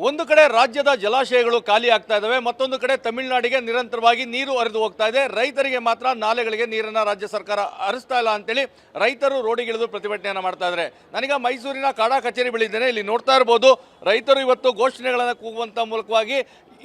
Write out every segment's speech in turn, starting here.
ಒಂದು ಕಡೆ ರಾಜ್ಯದ ಜಲಾಶಯಗಳು ಖಾಲಿ ಆಗ್ತಾ ಇದ್ದಾವೆ, ಮತ್ತೊಂದು ಕಡೆ ತಮಿಳುನಾಡಿಗೆ ನಿರಂತರವಾಗಿ ನೀರು ಹರಿದು ಹೋಗ್ತಾ ಇದೆ. ರೈತರಿಗೆ ಮಾತ್ರ ನಾಲೆಗಳಿಗೆ ನೀರನ್ನು ರಾಜ್ಯ ಸರ್ಕಾರ ಹರಿಸ್ತಾ ಇಲ್ಲ ಅಂತೇಳಿ ರೈತರು ರೋಡಿಗಿಳಿದು ಪ್ರತಿಭಟನೆಯನ್ನು ಮಾಡ್ತಾ ಇದ್ದಾರೆ. ನಾನೀಗ ಮೈಸೂರಿನ ಕಾಡಾ ಕಚೇರಿ ಬಳಿ ಇದ್ದೇನೆ. ಇಲ್ಲಿ ನೋಡ್ತಾ ಇರ್ಬೋದು, ರೈತರು ಇವತ್ತು ಘೋಷಣೆಗಳನ್ನು ಕೂಗುವಂಥ ಮೂಲಕವಾಗಿ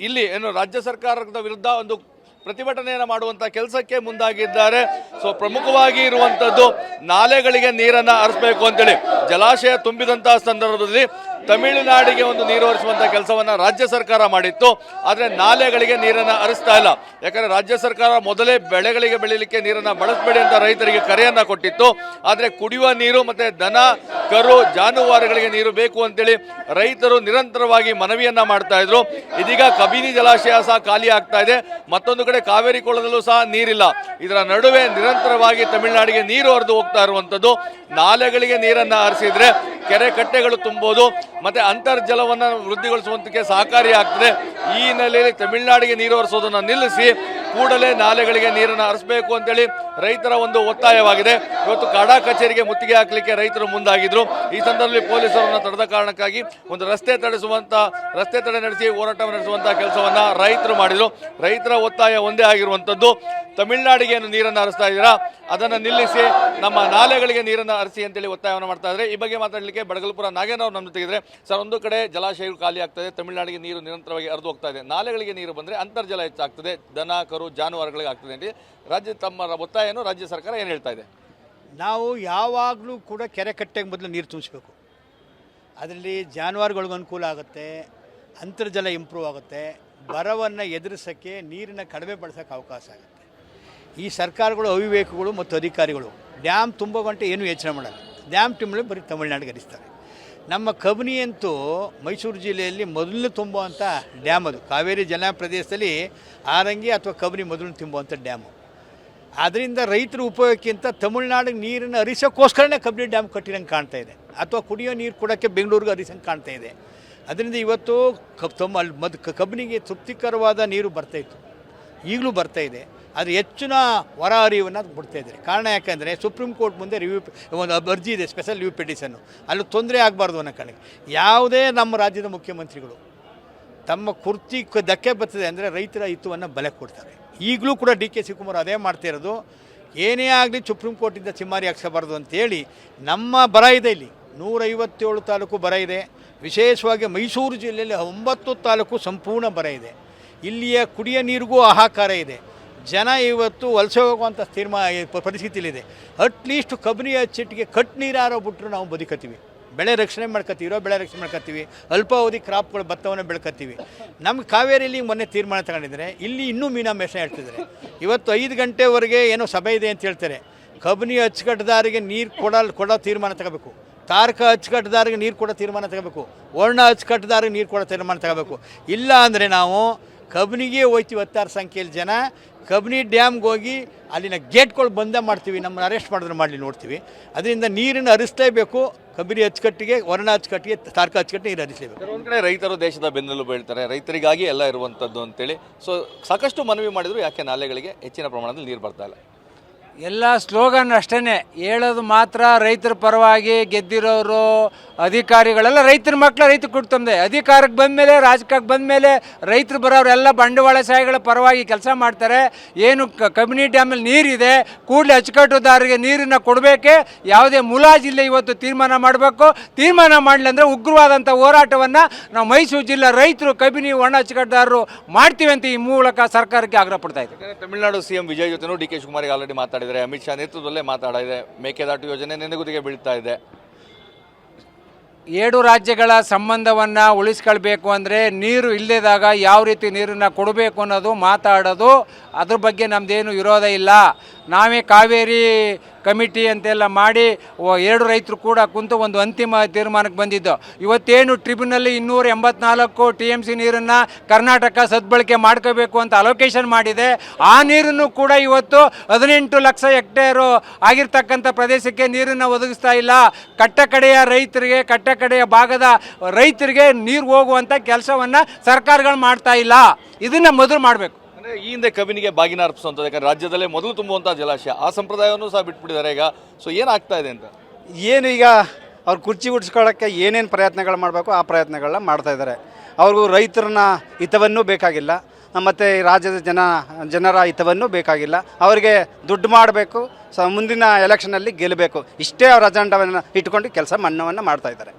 ಇಲ್ಲಿ ರಾಜ್ಯ ಸರ್ಕಾರದ ವಿರುದ್ಧ ಒಂದು ಪ್ರತಿಭಟನೆಯನ್ನು ಮಾಡುವಂಥ ಕೆಲಸಕ್ಕೆ ಮುಂದಾಗಿದ್ದಾರೆ. ಸೊ ಪ್ರಮುಖವಾಗಿ ಇರುವಂಥದ್ದು ನಾಲೆಗಳಿಗೆ ನೀರನ್ನು ಹರಿಸಬೇಕು ಅಂತೇಳಿ. ಜಲಾಶಯ ತುಂಬಿದಂತಹ ಸಂದರ್ಭದಲ್ಲಿ ತಮಿಳುನಾಡಿಗೆ ಒಂದು ನೀರು ಹರಿಸುವಂಥ ಕೆಲಸವನ್ನು ರಾಜ್ಯ ಸರ್ಕಾರ ಮಾಡಿತ್ತು. ಆದರೆ ನಾಲೆಗಳಿಗೆ ನೀರನ್ನು ಹರಿಸ್ತಾ ಇಲ್ಲ. ಯಾಕಂದರೆ ರಾಜ್ಯ ಸರ್ಕಾರ ಮೊದಲೇ ಬೆಳೆಗಳಿಗೆ ಬೆಳೀಲಿಕ್ಕೆ ನೀರನ್ನು ಬಳಸಬೇಡಿ ಅಂತ ರೈತರಿಗೆ ಕರೆಯನ್ನು ಕೊಟ್ಟಿತ್ತು. ಆದರೆ ಕುಡಿಯುವ ನೀರು ಮತ್ತು ದನ ಕರು ಜಾನುವಾರುಗಳಿಗೆ ನೀರು ಬೇಕು ಅಂತೇಳಿ ರೈತರು ನಿರಂತರವಾಗಿ ಮನವಿಯನ್ನು ಮಾಡ್ತಾ ಇದ್ರು. ಇದೀಗ ಕಬಿನಿ ಜಲಾಶಯ ಸಹ ಖಾಲಿ ಆಗ್ತಾ ಇದೆ, ಮತ್ತೊಂದು ಕಡೆ ಕಾವೇರಿ ಕೊಳದಲ್ಲೂ ಸಹ ನೀರಿಲ್ಲ. ಇದರ ನಡುವೆ ನಿರಂತರವಾಗಿ ತಮಿಳುನಾಡಿಗೆ ನೀರು ಹರಿದು ಹೋಗ್ತಾ ಇರುವಂಥದ್ದು. ನಾಲೆಗಳಿಗೆ ನೀರನ್ನು ಹರಿಸಿದ್ರೆ ಕೆರೆ ಕಟ್ಟೆಗಳು ತುಂಬೋದು ಮತ್ತೆ ಅಂತರ್ಜಲವನ್ನು ವೃದ್ಧಿಗೊಳಿಸುವಂತಕ್ಕೆ ಸಹಕಾರಿಯಾಗ್ತದೆ. ಈ ಹಿನ್ನೆಲೆಯಲ್ಲಿ ತಮಿಳುನಾಡಿಗೆ ನೀರು ಹರಿಸೋದನ್ನು ನಿಲ್ಲಿಸಿ ಕೂಡಲೇ ನಾಲೆಗಳಿಗೆ ನೀರನ್ನು ಹರಿಸಬೇಕು ಅಂತೇಳಿ ರೈತರ ಒಂದು ಒತ್ತಾಯವಾಗಿದೆ. ಇವತ್ತು ಕಾಡಾ ಕಚೇರಿಗೆ ಮುತ್ತಿಗೆ ಹಾಕಲಿಕ್ಕೆ ರೈತರು ಮುಂದಾಗಿದ್ರು. ಈ ಸಂದರ್ಭದಲ್ಲಿ ಪೊಲೀಸರನ್ನು ತಡೆದ ಕಾರಣಕ್ಕಾಗಿ ಒಂದು ರಸ್ತೆ ತಡೆ ನಡೆಸಿ ಹೋರಾಟವನ್ನು ನಡೆಸುವಂತಹ ಕೆಲಸವನ್ನ ರೈತರು ಮಾಡಿದ್ರು. ರೈತರ ಒತ್ತಾಯ ಒಂದೇ ಆಗಿರುವಂತದ್ದು, ತಮಿಳುನಾಡಿಗೆ ನೀರನ್ನು ಹರಿಸ್ತಾ ಇದ್ದೀರಾ, ಅದನ್ನು ನಿಲ್ಲಿಸಿ ನಮ್ಮ ನಾಲೆಗಳಿಗೆ ನೀರನ್ನು ಹರಿಸಿ ಅಂತೇಳಿ ಒತ್ತಾಯವನ್ನು ಮಾಡ್ತಾ ಇದ್ದಾರೆ. ಈ ಬಗ್ಗೆ ಮಾತಾಡಲಿಕ್ಕೆ ಬಡಗಲಪುರ ನಾಗೇಂದ್ರ ಅವರು ನಮ್ಮ ಜೊತೆಗಿದ್ರೆ. ಸರ್, ಒಂದು ಕಡೆ ಜಲಾಶಯಗಳು ಖಾಲಿ ಆಗ್ತದೆ, ತಮಿಳುನಾಡಿಗೆ ನೀರು ನಿರಂತರವಾಗಿ ಹರಿದು ಹೋಗ್ತಾ ಇದೆ. ನಾಲೆಗಳಿಗೆ ನೀರು ಬಂದರೆ ಅಂತರ್ಜಲ ಹೆಚ್ಚಾಗ್ತದೆ, ದನ ಕರು ಜಾನುವಾರುಗಳಿಗೆ ಆಗ್ತದೆ ಅಂತ ತಮ್ಮ ಒತ್ತಾಯವನ್ನು ರಾಜ್ಯ ಸರ್ಕಾರ ಏನು ಹೇಳ್ತಾ ಇದೆ? ನಾವು ಯಾವಾಗಲೂ ಕೂಡ ಕೆರೆ ಕಟ್ಟೆಗೆ ಮೊದಲು ನೀರು ತುಂಬಿಸ್ಬೇಕು. ಅದರಲ್ಲಿ ಜಾನುವಾರುಗಳಿಗೂ ಅನುಕೂಲ ಆಗುತ್ತೆ, ಅಂತರ್ಜಲ ಇಂಪ್ರೂವ್ ಆಗುತ್ತೆ, ಬರವನ್ನು ಎದುರಿಸೋಕ್ಕೆ ನೀರಿನ ಕಡಿಮೆ ಬಳಸೋಕ್ಕೆ ಅವಕಾಶ ಆಗುತ್ತೆ. ಈ ಸರ್ಕಾರಗಳು ಅವಿವೇಕಗಳು ಮತ್ತು ಅಧಿಕಾರಿಗಳು ಡ್ಯಾಮ್ ತುಂಬೋ ಗಂಟೆ ಏನೂ ಯೋಚನೆ ಮಾಡಲ್ಲ. ಡ್ಯಾಮ್ ತುಂಬಲು ಬರೀ ತಮಿಳುನಾಡಿಗೆ ಹರಿಸ್ತಾರೆ. ನಮ್ಮ ಕಬಿನಿ ಅಂತೂ ಮೈಸೂರು ಜಿಲ್ಲೆಯಲ್ಲಿ ಮೊದಲು ತುಂಬುವಂಥ ಡ್ಯಾಮ್ ಅದು. ಕಾವೇರಿ ಜಲ ಪ್ರದೇಶದಲ್ಲಿ ಆರಂಗಿ ಅಥವಾ ಕಬಿನಿ ಮೊದಲು ತುಂಬುವಂಥ ಡ್ಯಾಮು. ಅದರಿಂದ ರೈತರ ಉಪಯೋಗಕ್ಕಿಂತ ತಮಿಳುನಾಡಿಗೆ ನೀರನ್ನು ಹರಿಸೋಕ್ಕೋಸ್ಕರನೇ ಕಬಿನಿ ಡ್ಯಾಮ್ ಕಟ್ಟಿರಂಗೆ ಕಾಣ್ತಾ ಇದೆ, ಅಥವಾ ಕುಡಿಯೋ ನೀರು ಕೊಡೋಕ್ಕೆ ಬೆಂಗಳೂರಿಗೆ ಹರಿಸಂಗೆ ಕಾಣ್ತಾ ಇದೆ. ಅದರಿಂದ ಇವತ್ತು ಕಬಿನಿಗೆ ತೃಪ್ತಿಕರವಾದ ನೀರು ಬರ್ತಾಯಿತ್ತು, ಈಗಲೂ ಬರ್ತಾಯಿದೆ. ಆದರೆ ಹೆಚ್ಚಿನ ಹೊರ ಹರಿವನ್ನು ಬಿಡ್ತಾಯಿದ್ದಾರೆ. ಕಾರಣ ಯಾಕೆಂದರೆ ಸುಪ್ರೀಂ ಕೋರ್ಟ್ ಮುಂದೆ ಒಂದು ಅರ್ಜಿ ಇದೆ, ಸ್ಪೆಷಲ್ ರಿವ್ಯೂ ಪಿಟಿಷನ್ನು. ಅಲ್ಲಿ ತೊಂದರೆ ಆಗಬಾರ್ದು ಅನ್ನೋ ಕಾರಣಕ್ಕೆ ಯಾವುದೇ ನಮ್ಮ ರಾಜ್ಯದ ಮುಖ್ಯಮಂತ್ರಿಗಳು ತಮ್ಮ ಕುರ್ಚಿ ಧಕ್ಕೆ ಬರ್ತದೆ ಅಂದರೆ ರೈತರ ಹಿತವನ್ನು ಬಲೆ ಕೊಡ್ತಾರೆ. ಈಗಲೂ ಕೂಡ ಡಿ.ಕೆ. ಶಿವಕುಮಾರ್ ಅದೇ ಮಾಡ್ತಾ ಇರೋದು. ಏನೇ ಆಗಲಿ ಸುಪ್ರೀಂ ಕೋರ್ಟಿಂದ ಚಿಮ್ಮಾರಿ ಹಾಕ್ಸಬಾರ್ದು ಅಂತೇಳಿ ನಮ್ಮ ಬರ ಇದೆ. ಇಲ್ಲಿ 157 ತಾಲೂಕು ಬರ ಇದೆ. ವಿಶೇಷವಾಗಿ ಮೈಸೂರು ಜಿಲ್ಲೆಯಲ್ಲಿ 9 ತಾಲೂಕು ಸಂಪೂರ್ಣ ಬರ ಇದೆ. ಇಲ್ಲಿಯ ಕುಡಿಯೋ ನೀರಿಗೂ ಹಾಹಾಕಾರ ಇದೆ. ಜನ ಇವತ್ತು ವಲಸೆ ಹೋಗುವಂಥ ಪರಿಸ್ಥಿತಿಲಿದೆ. ಅಟ್ಲೀಸ್ಟ್ ಕಬಿನಿ ಹಚ್ಚಿಟ್ಟಿಗೆ ಕಟ್ ನೀರಾರೋ ಬಿಟ್ಟರು ನಾವು ಬದುಕತ್ತೀವಿ, ಬೆಳೆ ರಕ್ಷಣೆ ಮಾಡ್ಕೊತೀವಿ, ಅಲ್ಪಾವಧಿ ಕ್ರಾಪ್ಗಳು ಭತ್ತವನ್ನು ಬೆಳ್ಕೊತೀವಿ. ನಮ್ಮ ಕಾವೇರಿಯಲ್ಲಿ ಮೊನ್ನೆ ತೀರ್ಮಾನ ತಗೊಂಡಿದ್ದಾರೆ, ಇಲ್ಲಿ ಇನ್ನೂ ಮೀನಾಮೇಷ ಹೇಳ್ತಿದ್ದಾರೆ. ಇವತ್ತು 5 ಗಂಟೆವರೆಗೆ ಏನೋ ಸಭೆ ಇದೆ ಅಂತ ಹೇಳ್ತಾರೆ. ಕಬಿನಿ ಅಚ್ಚುಕಟ್ಟುದಾರಿಗೆ ನೀರು ಕೊಡೋ ತೀರ್ಮಾನ ತಗೋಬೇಕು, ತಾರಕ ಅಚ್ಚುಕಟ್ಟುದಾರಿಗೆ ನೀರು ಕೊಡೋ ತೀರ್ಮಾನ ತಗೋಬೇಕು, ವರ್ಣ ಅಚ್ಚುಕಟ್ಟುದಾರಿಗೆ ನೀರು ಕೊಡೋ ತೀರ್ಮಾನ ತಗೋಬೇಕು. ಇಲ್ಲ ಅಂದರೆ ನಾವು ಕಬಿನಿಗೆ ಹೋಗ್ತೀವಿ 16 ಸಂಖ್ಯೆಯಲ್ಲಿ ಜನ. ಕಬಿನಿ ಡ್ಯಾಮ್ಗೆ ಹೋಗಿ ಅಲ್ಲಿನ ಗೇಟ್ಗಳು ಬಂದೇ ಮಾಡ್ತೀವಿ, ನಮ್ಮನ್ನು ಅರೆಸ್ಟ್ ಮಾಡಿದ್ರೆ ಮಾಡಲಿ ನೋಡ್ತೀವಿ. ಅದರಿಂದ ನೀರನ್ನು ಹರಿಸಲೇಬೇಕು. ಕಬಿನಿ ಅಚ್ಚುಕಟ್ಟಿಗೆ, ವರ್ಣ ಅಚ್ಚುಕಟ್ಟಿಗೆ, ತಾರಕ ಅಚ್ಚುಕಟ್ಟು ನೀರು ಹರಿಸಲೇಬೇಕು. ಒಂದು ಕಡೆ ರೈತರು ದೇಶದ ಬೆನ್ನೆಲುಬು ಹೇಳ್ತಾರೆ, ರೈತರಿಗಾಗಿ ಎಲ್ಲ ಇರುವಂಥದ್ದು ಅಂತೇಳಿ. ಸೊ ಸಾಕಷ್ಟು ಮನವಿ ಮಾಡಿದ್ರು, ಯಾಕೆ ನಾಲೆಗಳಿಗೆ ಹೆಚ್ಚಿನ ಪ್ರಮಾಣದಲ್ಲಿ ನೀರು ಬರ್ತಾ ಇಲ್ಲ? ಎಲ್ಲ ಸ್ಲೋಗನ್ ಅಷ್ಟೇ ಹೇಳೋದು ಮಾತ್ರ. ರೈತರ ಪರವಾಗಿ ಗೆದ್ದಿರೋರು ಅಧಿಕಾರಿಗಳೆಲ್ಲ ರೈತರ ಮಕ್ಕಳು ರೈತ ಕೊಡ್ತಂದೆ. ಅಧಿಕಾರಕ್ಕೆ ಬಂದಮೇಲೆ, ರಾಜಕೀಯಕ್ಕೆ ಬಂದಮೇಲೆ ರೈತರು ಬರೋರೆಲ್ಲ ಬಂಡವಾಳಶಾಹಿಗಳ ಪರವಾಗಿ ಕೆಲಸ ಮಾಡ್ತಾರೆ. ಏನು ಕಬಿನಿ ಡ್ಯಾಮಲ್ಲಿ ನೀರಿದೆ, ಕೂಡಲೇ ಅಚ್ಚುಕಟ್ಟುದಾರರಿಗೆ ನೀರನ್ನು ಕೊಡಬೇಕೆ, ಯಾವುದೇ ಮುಲಾಜಿಲ್ಲ. ಇವತ್ತು ತೀರ್ಮಾನ ಮಾಡಬೇಕು. ತೀರ್ಮಾನ ಮಾಡಲಿ ಅಂದರೆ ಉಗ್ರವಾದಂಥ ಹೋರಾಟವನ್ನು ನಾವು ಮೈಸೂರು ಜಿಲ್ಲಾ ರೈತರು, ಕಬಿನಿ ಒಣ ಅಚ್ಚುಕಟ್ಟುದಾರರು ಮಾಡ್ತೀವಿ ಅಂತ ಈ ಮೂಲಕ ಸರ್ಕಾರಕ್ಕೆ ಆಗ್ರಹ ಪಡ್ತಾ ಇದ್ದೀವಿ. ತಮಿಳುನಾಡು ಸಿಎಂ ವಿಜಯ್ ಜೊತೆನೂ ಡಿ.ಕೆ. ಶಿವಕುಮಾರ್ ಆಲ್ರೆಡಿ ಮಾತಾಡಿದ್ದಾರೆ. ಅಮಿತ್ ಶಾ ನೇತೃತ್ವದಲ್ಲೇ ಮಾತಾಡಿದೆ. ಮೇಕೆದಾಟು ಯೋಜನೆ ನೆನೆಗುದಿಗೆ ಬೀಳ್ತಾ ಇದೆ. 7 ರಾಜ್ಯಗಳ ಸಂಬಂಧವನ್ನು ಉಳಿಸ್ಕೊಳ್ಬೇಕು ಅಂದರೆ ನೀರು ಇಲ್ಲದಾಗ ಯಾವ ರೀತಿ ನೀರನ್ನು ಕೊಡಬೇಕು ಅನ್ನೋದು ಮಾತಾಡೋದು, ಅದ್ರ ಬಗ್ಗೆ ನಮ್ಮದೇನು ವಿರೋಧ ಇಲ್ಲ. ನಾವೇ ಕಾವೇರಿ ಕಮಿಟಿ ಅಂತೆಲ್ಲ ಮಾಡಿ 2 ರೈತರು ಕೂಡ ಕುಂತು ಒಂದು ಅಂತಿಮ ತೀರ್ಮಾನಕ್ಕೆ ಬಂದಿದ್ದು. ಇವತ್ತೇನು ಟ್ರಿಬ್ಯುನಲ್ಲಿ 284 TMC ನೀರನ್ನು ಕರ್ನಾಟಕ ಸದ್ಬಳಕೆ ಮಾಡ್ಕೋಬೇಕು ಅಂತ ಅಲೋಕೇಶನ್ ಮಾಡಿದೆ. ಆ ನೀರನ್ನು ಕೂಡ ಇವತ್ತು 18 ಲಕ್ಷ ಹೆಕ್ಟೇರು ಆಗಿರ್ತಕ್ಕಂಥ ಪ್ರದೇಶಕ್ಕೆ ನೀರನ್ನು ಒದಗಿಸ್ತಾ ಇಲ್ಲ. ಕಟ್ಟಕಡೆಯ ರೈತರಿಗೆ, ಕಟ್ಟಕಡೆಯ ಭಾಗದ ರೈತರಿಗೆ ನೀರು ಹೋಗುವಂಥ ಕೆಲಸವನ್ನು ಸರ್ಕಾರಗಳು ಮಾಡ್ತಾ ಇಲ್ಲ. ಇದನ್ನು ಮೊದಲು ಮಾಡಬೇಕು. ಈ ಹಿಂದೆ ಕಬಿನಿಗೆ ಬಾಗಿನ ಅರ್ಪಿಸುವಂಥದ್ದು, ಯಾಕಂದರೆ ರಾಜ್ಯದಲ್ಲೇ ಮೊದಲು ತುಂಬುವಂಥ ಜಲಾಶಯ, ಆ ಸಂಪ್ರದಾಯವನ್ನು ಸಹ ಬಿಟ್ಬಿಟ್ಟಿದ್ದಾರೆ ಈಗ. ಸೊ ಏನಾಗ್ತಾ ಇದೆ ಅಂತ ಏನು ಈಗ ಅವ್ರು ಕುರ್ಚಿ ಉಡ್ಸ್ಕೊಳ್ಳೋಕ್ಕೆ ಏನೇನು ಪ್ರಯತ್ನಗಳು ಮಾಡಬೇಕು ಆ ಪ್ರಯತ್ನಗಳನ್ನ ಮಾಡ್ತಾಯಿದ್ದಾರೆ. ಅವ್ರಿಗೂ ರೈತರನ್ನ ಹಿತವನ್ನೂ ಬೇಕಾಗಿಲ್ಲ, ಮತ್ತು ರಾಜ್ಯದ ಜನರ ಹಿತವನ್ನೂ ಬೇಕಾಗಿಲ್ಲ. ಅವರಿಗೆ ದುಡ್ಡು ಮಾಡಬೇಕು, ಮುಂದಿನ ಎಲೆಕ್ಷನಲ್ಲಿ ಗೆಲ್ಲಬೇಕು, ಇಷ್ಟೇ ಅವ್ರ ಅಜೆಂಡವನ್ನು ಇಟ್ಕೊಂಡು ಕೆಲಸ ಮನ್ನವನ್ನು ಮಾಡ್ತಾ ಇದ್ದಾರೆ.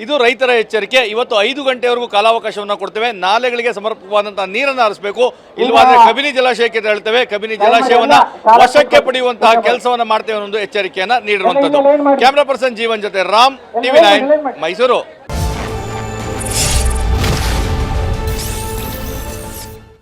ಇದು ರೈತರ ಎಚ್ಚರಿಕೆ. ಇವತ್ತು 5 ಗಂಟೆವರೆಗೂ ಕಾಲಾವಕಾಶವನ್ನು ಕೊಡ್ತೇವೆ. ನಾಲೆಗಳಿಗೆ ಸಮರ್ಪಕವಾದಂತಹ ನೀರನ್ನು ಹರಿಸಬೇಕು, ಇಲ್ಲವಾದ್ರೆ ಕಬಿನಿ ಜಲಾಶಯಕ್ಕೆ ತೆರಳುತ್ತೇವೆ, ಕಬಿನಿ ಜಲಾಶಯವನ್ನ ವಶಕ್ಕೆ ಪಡೆಯುವಂತಹ ಕೆಲಸವನ್ನ ಮಾಡ್ತೇವೆ ಅನ್ನೋ ಒಂದು ಎಚ್ಚರಿಕೆಯನ್ನ ನೀಡಿರುವಂತದ್ದು. ಕ್ಯಾಮರಾ ಪರ್ಸನ್ ಜೀವನ್ ಜೊತೆ ರಾಮ್, TV9 ಮೈಸೂರು.